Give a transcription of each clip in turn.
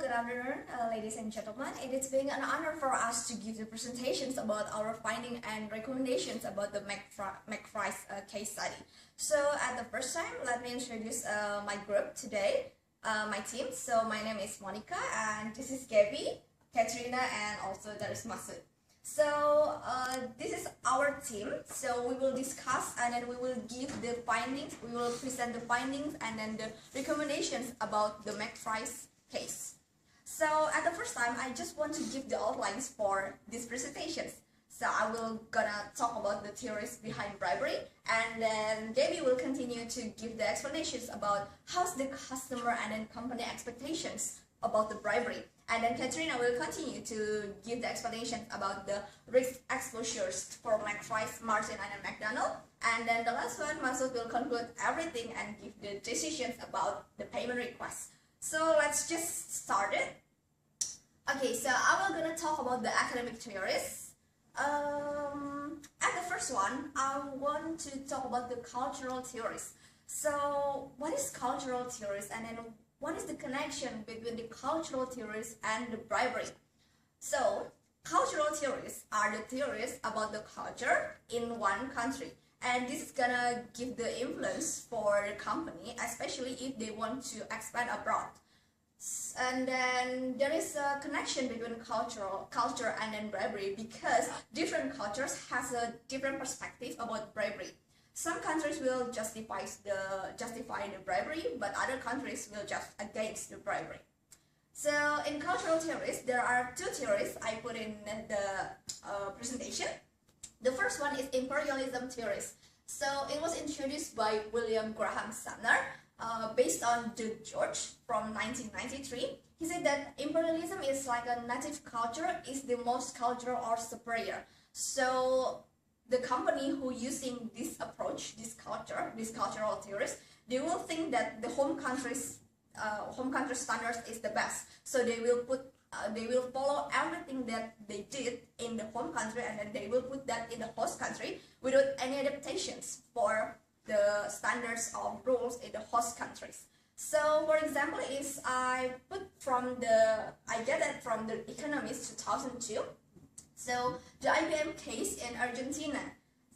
good afternoon, ladies and gentlemen. It is being an honor for us to give the presentations about our finding and recommendations about the McFry's case study. So at the first time, let me introduce my group today, my team. So my name is Monica, and this is Gabby, Katrina, and also there is Masud. So this is our team. So we will discuss and then we will give the findings. We will present the findings and then the recommendations about the McFry's case. So at the first time, I just want to give the outlines for these presentations. So I will gonna talk about the theories behind bribery, and then Gabby will continue to give the explanations about how's the customer and then company expectations about the bribery. And then Katrina will continue to give the explanations about the risk exposures for McFry's, Martin, and McDonald's. And then the last one, Masud will conclude everything and give the decisions about the payment request. So let's just start it. Okay, so I'm gonna talk about the academic theories. At the first one, I want to talk about the cultural theories. So what is cultural theories, and then what is the connection between the cultural theories and the bribery? So cultural theories are the theories about the culture in one country, and this is gonna give the influence for the company, especially if they want to expand abroad. And then there is a connection between culture and then bribery, because different cultures has a different perspective about bribery. Some countries will justify the bribery, but other countries will just against the bribery. So in cultural theories, there are two theories I put in the presentation. The first one is imperialism theories. So it was introduced by William Graham Sumner, based on De George from 1993. He said that imperialism is like a native culture is the most cultural or superior. So the company who using this approach, this cultural theories, they will think that the home country standards is the best. So they will follow everything that they did in the home country, and then they will put that in the host country without any adaptations for the standards of rules in the host countries. So for example, I get it from the Economist 2002. So the IBM case in Argentina.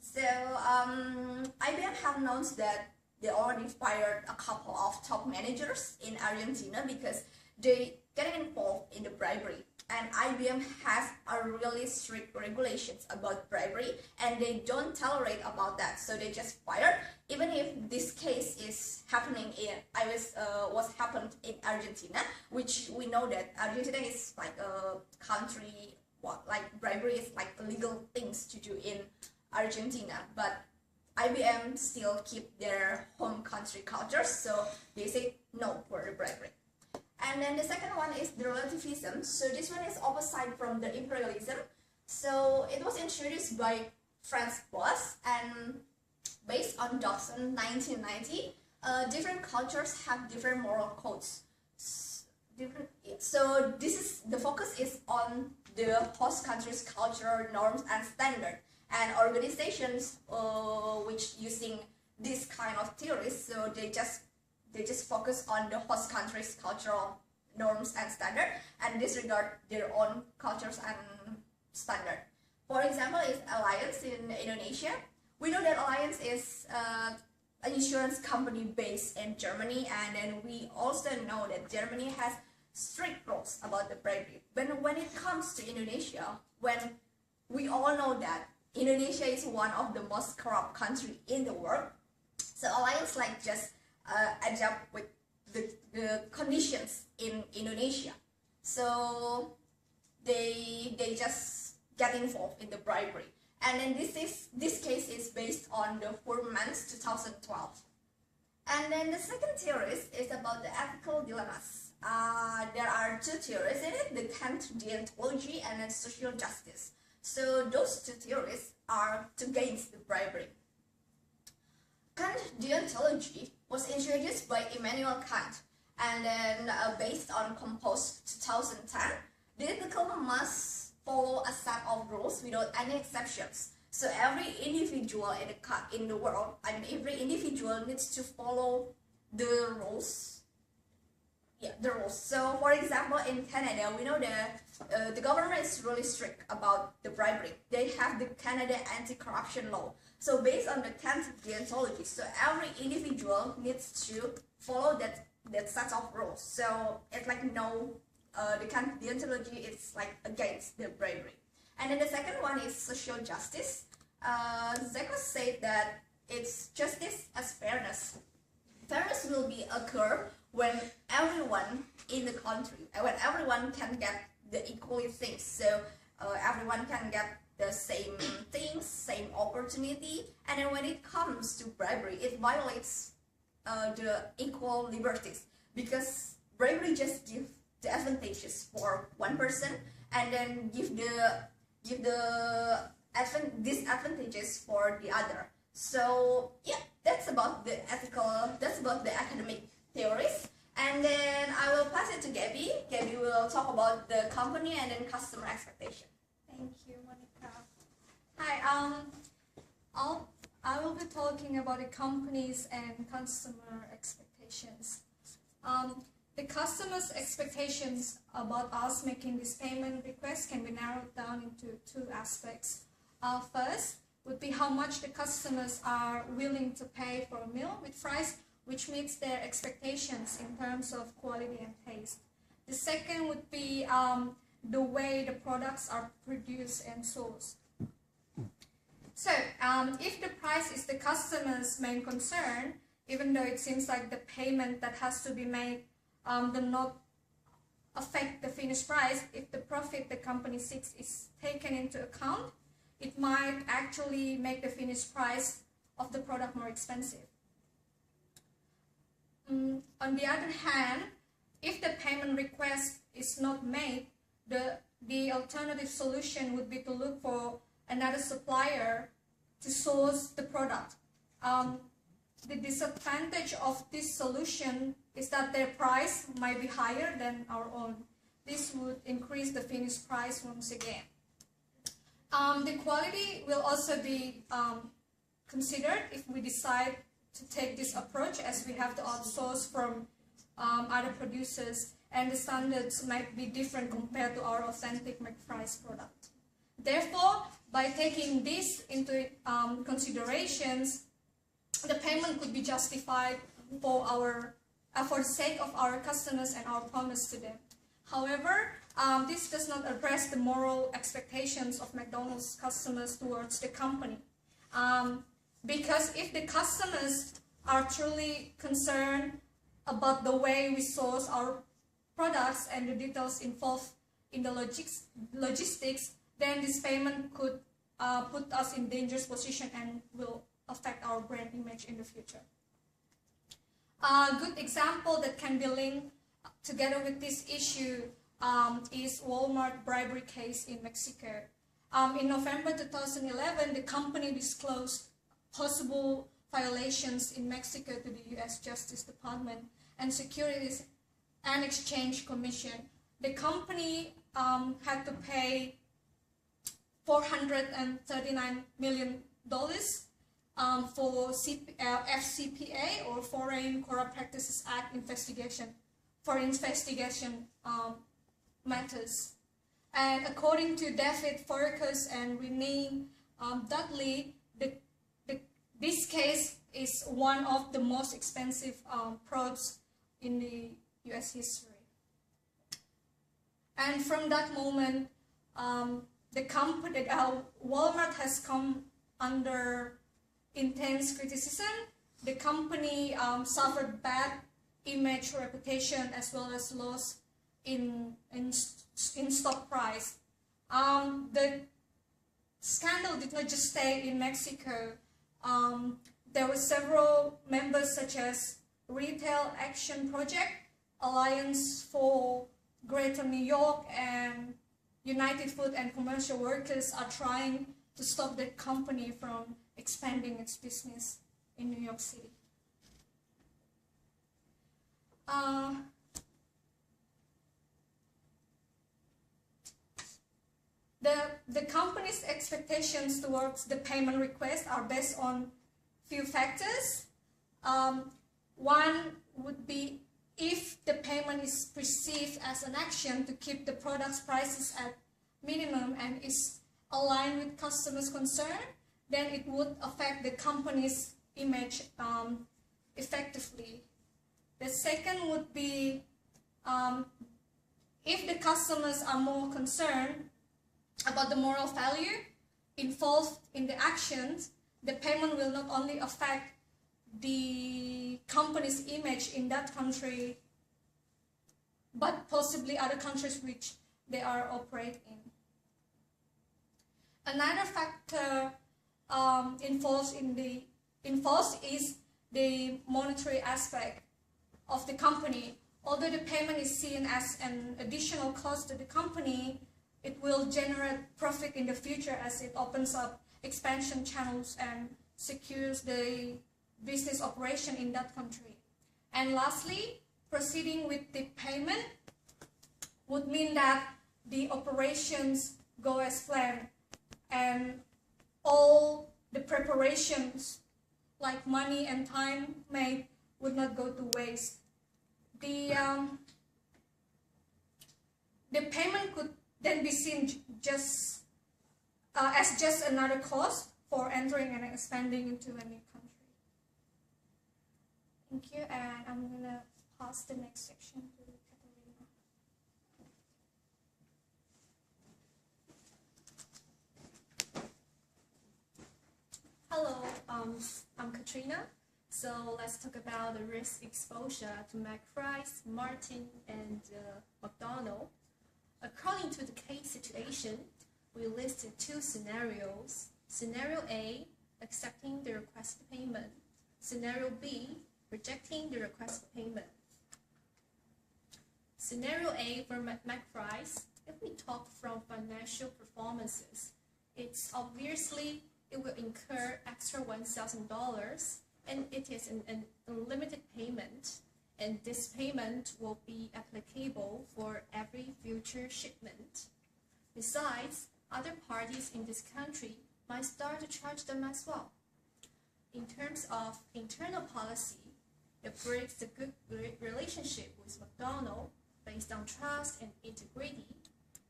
So IBM have announced that they already fired a couple of top managers in Argentina because they get involved in the bribery. And IBM has a really strict regulations about bribery, and they don't tolerate about that. So they just fired, even if this case is happening was happened in Argentina, which we know that Argentina is like a country. Like bribery is like illegal things to do in Argentina, but IBM still keep their home country culture, so they say no for the bribery. And then the second one is the relativism. So this one is opposite from the imperialism. So it was introduced by Franz Boas, and based on Dobson 1990, different cultures have different moral codes. So the focus is on the host country's cultural norms and standard, and organizations which using this kind of theories, so they just focus on the host country's cultural norms and standard and disregard their own cultures and standard. For example, is Allianz in Indonesia. We know that Allianz is an insurance company based in Germany, and then we also know that Germany has strict rules about the bribery. But when it comes to Indonesia, when we all know that Indonesia is one of the most corrupt country in the world, so Allianz like just adapt with the conditions in Indonesia. So they just get involved in the bribery. And then this case is based on the Furmans 2012. And then the second theory is about the ethical dilemmas. There are two theories in it, the Kant deontology and then social justice. So those two theories are against the bribery. Kant deontology was introduced by Immanuel Kant, and then based on Compost 2010, the ethical must follow a set of rules without any exceptions. So every individual in the world, every individual needs to follow the rules yeah, the rules. So, for example, in Canada, we know that the government is really strict about the bribery. They have the Canada anti-corruption law. So, based on the 10th deontology, so every individual needs to follow that set of rules. So, it's like no, the 10th deontology is like against the bribery. And then the second one is social justice. Zeko said that it's justice as fairness. Fairness will be occur when everyone in the country, when everyone can get the equally things. So everyone can get the same things, same opportunity. And then when it comes to bribery, it violates the equal liberties, because bribery just gives the advantages for one person and then give the disadvantages for the other. So yeah, that's about the academic theories. And then I will pass it to Gabby. Gabby will talk about the company and then customer expectation. Thank you, Monica. Hi, I will be talking about the companies and customer expectations. The customer's expectations about us making this payment request can be narrowed down into two aspects. First would be how much the customers are willing to pay for a meal with fries which meets their expectations in terms of quality and taste. The second would be the way the products are produced and sourced. So, if the price is the customer's main concern, even though it seems like the payment that has to be made does not affect the finished price, if the profit the company seeks is taken into account, it might actually make the finished price of the product more expensive. On the other hand, if the payment request is not made, the alternative solution would be to look for another supplier to source the product. The disadvantage of this solution is that their price might be higher than our own. This would increase the finished price once again. The quality will also be considered if we decide to take this approach, as we have to outsource from other producers, and the standards might be different compared to our authentic McFries product. Therefore, by taking this into considerations, the payment could be justified for the sake of our customers and our promise to them. However, this does not address the moral expectations of McDonald's customers towards the company. Because if the customers are truly concerned about the way we source our products and the details involved in the logistics, then this payment could put us in dangerous position and will affect our brand image in the future. A good example that can be linked together with this issue is Walmart bribery case in Mexico. In November 2011, the company disclosed possible violations in Mexico to the U.S. Justice Department and Securities and Exchange Commission. The company had to pay $439 million for FCPA, or Foreign Corrupt Practices Act investigation, for investigation matters. And according to David Farkas and Renee Dudley, this case is one of the most expensive probes in the U.S. history. And from that moment, the company, Walmart has come under intense criticism. The company suffered bad image, reputation, as well as loss in stock price. The scandal did not just stay in Mexico. There were several members such as Retail Action Project, Alliance for Greater New York, and United Food and Commercial Workers are trying to stop the company from expanding its business in New York City. The company's expectations towards the payment request are based on few factors. One would be if the payment is perceived as an action to keep the product's prices at minimum and is aligned with customers' concern, then it would affect the company's image effectively. The second would be if the customers are more concerned about the moral value involved in the actions, the payment will not only affect the company's image in that country, but possibly other countries which they are operate in. Another factor involved is the monetary aspect of the company. Although the payment is seen as an additional cost to the company, it will generate profit in the future as it opens up expansion channels and secures the business operation in that country. And lastly, proceeding with the payment would mean that the operations go as planned and all the preparations like money and time made would not go to waste. The payment could then be seen as just another cost for entering and expanding into a new country. Thank you, and I'm gonna pass the next section to Katarina. Hello, I'm Katrina. So let's talk about the risk exposure to McFries, Martin, and McDonald. According to the case situation, we listed two scenarios. Scenario A, accepting the requested payment. Scenario B, rejecting the requested payment. Scenario A for McFries, if we talk from financial performances, it's obviously it will incur extra $1,000 and it is an unlimited payment, and this payment will be applicable for every future shipment. Besides, other parties in this country might start to charge them as well. In terms of internal policy, it breaks the good relationship with McDonald based on trust and integrity.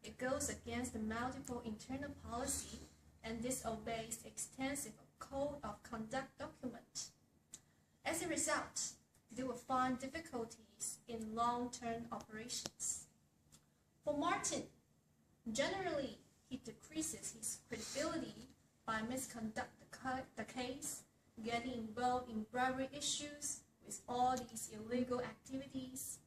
It goes against the multiple internal policy and disobeys extensive code of conduct document. As a result, they will find difficulties in long-term operations. For Martin, generally, he decreases his credibility by misconduct the case, getting involved in bribery issues with all these illegal activities.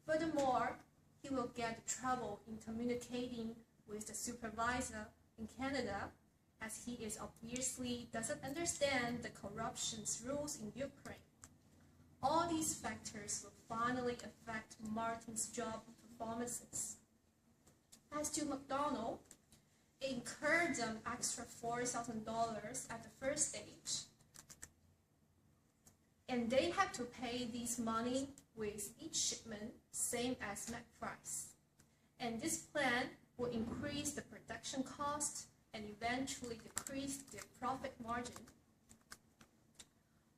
Furthermore, he will get trouble in communicating with the supervisor in Canada, as he is obviously doesn't understand the corruption's rules in Ukraine. All these factors will finally affect Martin's job performances. As to McDonald, it incurred them extra $4,000 at the first stage, and they have to pay this money with each shipment, same as McFries. And this plan will increase the production cost and eventually decrease their profit margin.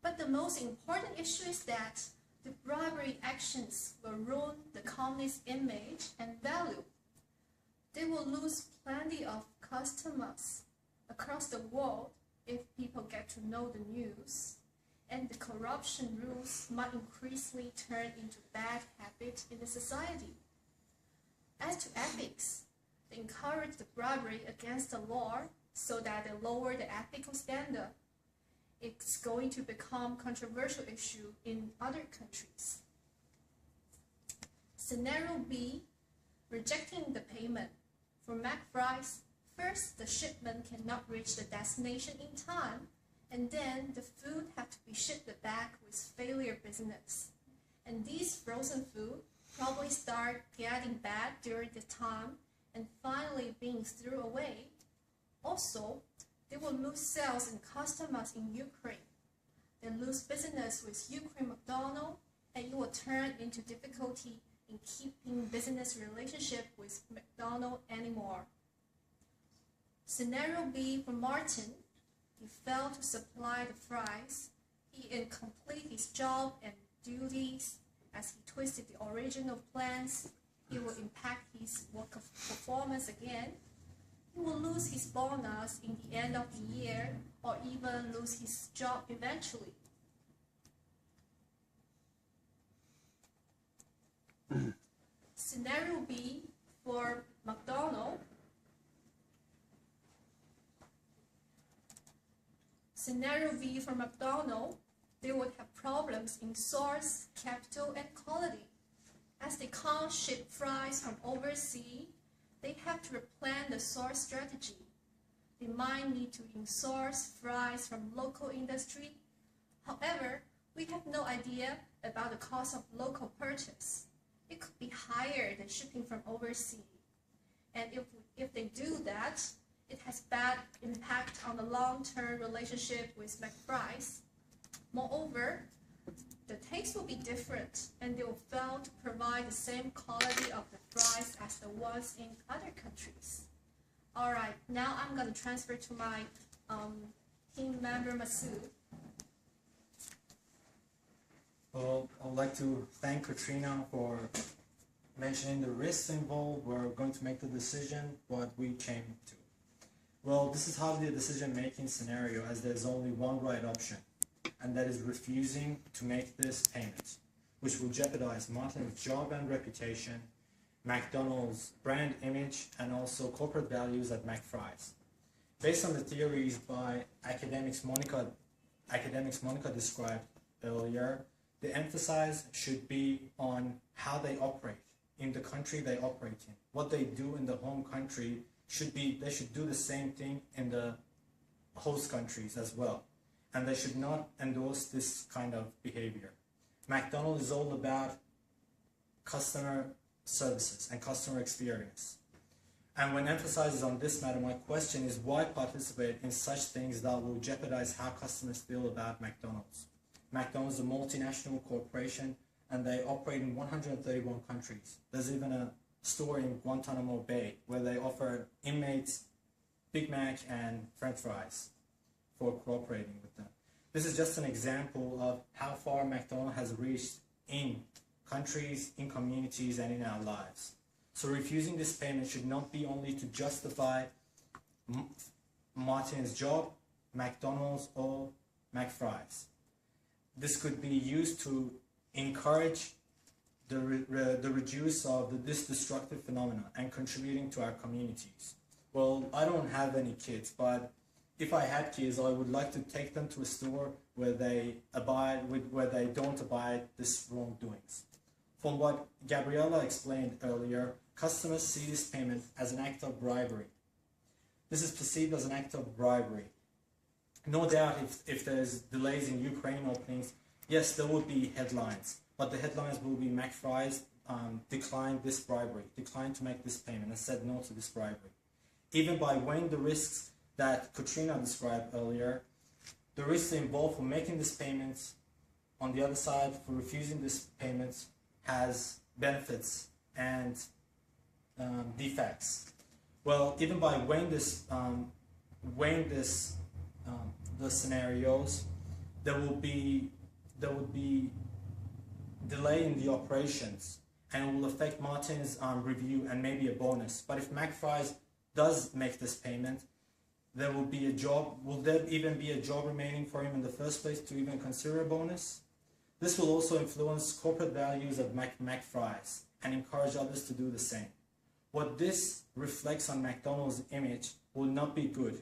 But the most important issue is that the bribery actions will ruin the company's image and value. They will lose plenty of customers across the world if people get to know the news, and the corruption rules might increasingly turn into bad habits in the society. As to ethics, they encourage the bribery against the law so that they lower the ethical standard. It's going to become a controversial issue in other countries. Scenario B, rejecting the payment. For McFries, first the shipment cannot reach the destination in time, and then the food have to be shipped back with failure business. And these frozen food probably start getting bad during the time and finally being thrown away. Also, they will lose sales and customers in Ukraine. They lose business with Ukraine McDonald, and it will turn into difficulty in keeping business relationship with McDonald anymore. Scenario B for Martin, he failed to supply the fries. He incomplete his job and duties as he twisted the original plans, it will impact his work performance again. He will lose his bonus in the end of the year or even lose his job eventually. Scenario B for McDonald's. Scenario B for McDonald's, they would have problems in source, capital, and quality. As they can't ship fries from overseas, they have to replan the source strategy. They might need to in-source fries from local industry. However, we have no idea about the cost of local purchase. It could be higher than shipping from overseas. And if they do that, it has bad impact on the long-term relationship with McFries. Moreover, the taste will be different, and they will fail to provide the same quality of the fries as the ones in other countries. All right, now I'm going to transfer to my team member, Masood. Well, I would like to thank Katrina for mentioning the risks involved. We're going to make the decision, what we came to. Well, this is hardly a decision-making scenario, as there's only one right option, and that is refusing to make this payment, which will jeopardize Martin's job and reputation, McDonald's brand image, and also corporate values at McFries. Based on the theories by academics Monica described earlier, the emphasis should be on how they operate in the country they operate in. What they do in the home country they should do the same thing in the host countries as well. And they should not endorse this kind of behavior. McDonald's is all about customer services and customer experience. And when emphasizes on this matter, my question is, why participate in such things that will jeopardize how customers feel about McDonald's? McDonald's is a multinational corporation, and they operate in 131 countries. There's even a store in Guantanamo Bay where they offer inmates Big Mac and French fries for cooperating with them. This is just an example of how far McDonald's has reached in countries, in communities, and in our lives. So refusing this payment should not be only to justify Martin's job, McDonald's, or McFries. This could be used to encourage the reduce of this destructive phenomenon and contributing to our communities. Well, I don't have any kids, but if I had kids, I would like to take them to a store where they don't abide this wrongdoings. From what Gabriella explained earlier, customers see this payment as an act of bribery. This is perceived as an act of bribery. No doubt if there's delays in Ukraine openings, yes, there would be headlines, but the headlines will be McFries declined this bribery, declined to make this payment, and said no to this bribery. Even by weighing the risks that Katrina described earlier, the risks involved for making this payment, on the other side, for refusing this payment, has benefits and defects. Well, even by weighing the scenarios, there would be delay in the operations, and it will affect Martin's review and maybe a bonus. But if McFries does make this payment, there will be a job. Will there even be a job remaining for him in the first place to even consider a bonus? This will also influence corporate values of McFries and encourage others to do the same. What this reflects on McDonald's image will not be good,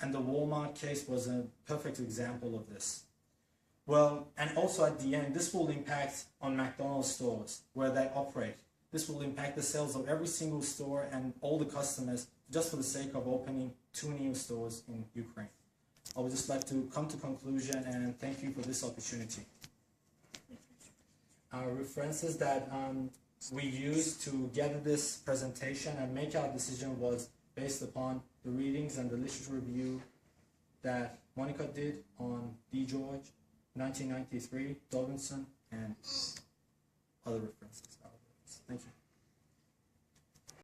and the Walmart case was a perfect example of this. Well, and also at the end, this will impact on McDonald's stores where they operate. This will impact the sales of every single store and all the customers just for the sake of opening 2 new stores in Ukraine. I would just like to come to conclusion and thank you for this opportunity. Our references that we used to gather this presentation and make our decision was based upon the readings and the literature review that Monica did on D. George, 1993, Dobinson, and other references. Thank you.